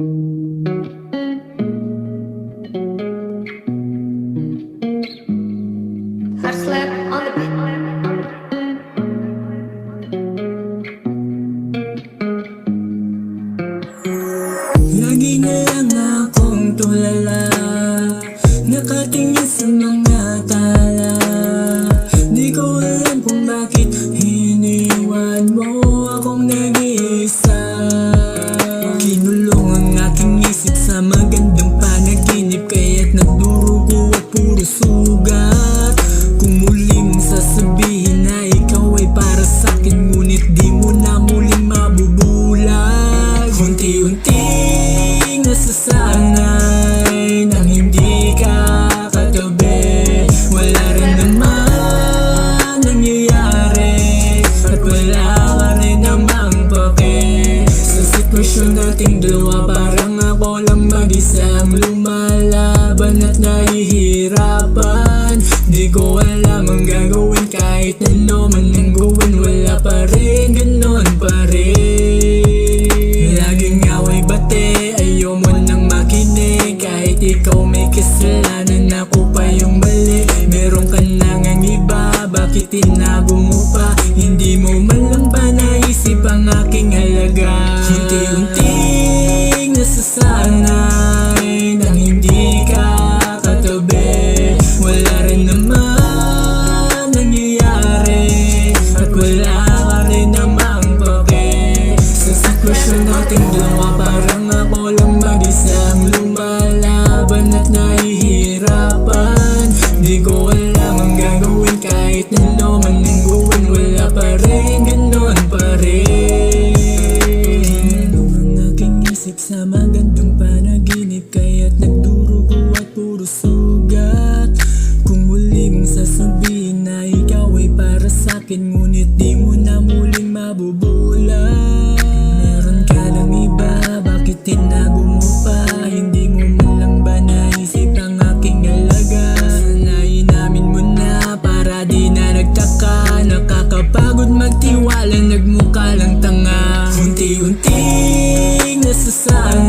Hard slap on the beat. Lagi na lang akong tulala, nakatingin sa mga tala. Di ko alam kung bakit iniwan mo akong nag-iisa. Kinulong ang aking isip sa magandang panaginip, kaya't nagdurugo at puro sugat. Kung muli mong sasabihin na ikaw ay para sa'kin, ngunit di mo na muling mabubulag. Unti-unting nasasanay nang hindi ka katabi. Wala rin naman nangyayari at wala ka rin namang pake. Sa sitwasyon nating dalawa, parang ako lang mag-isang lumalaban at nahihirapan. Di ko alam ang gagawin, kahit ano man ang gawin, wala pa rin, ganon pa rin. Laging away bate, ayaw mo nang makinig. Kahit ikaw may kasalanan, ako pa yung mali. Meron ka na ngang iba, bakit tinago mo pa? Hindi mo man lang ba naisip ang aking halaga? Unti-unting nasasanay nang hindi ka katabi. Wala rin naman nangyayari at wala ka rin namang pake. Sa sitwasyon nating dalawa, parang ako lang mag-isang lumalaban at nahihirapan. Di ko alam ang gagawin, kahit ano man ang gawin, wala pa rin, ganon pa rin. Kinulong ang aking isip sa magandang panaginip, kaya't nagdurugo at puro sugat. Kung muli mong sasabihin na ikaw ay para sa'kin, ngunit di mo na muling mabubulag. Meron ka ng iba, bakit tinago mo pa? Hindi mo man lang ba naisip ang aking halaga? Sanayin namin mo na para di na nagtaka. Nakakapagod magtiwala, nagmukha lang tanga. Unti-unting nasasanay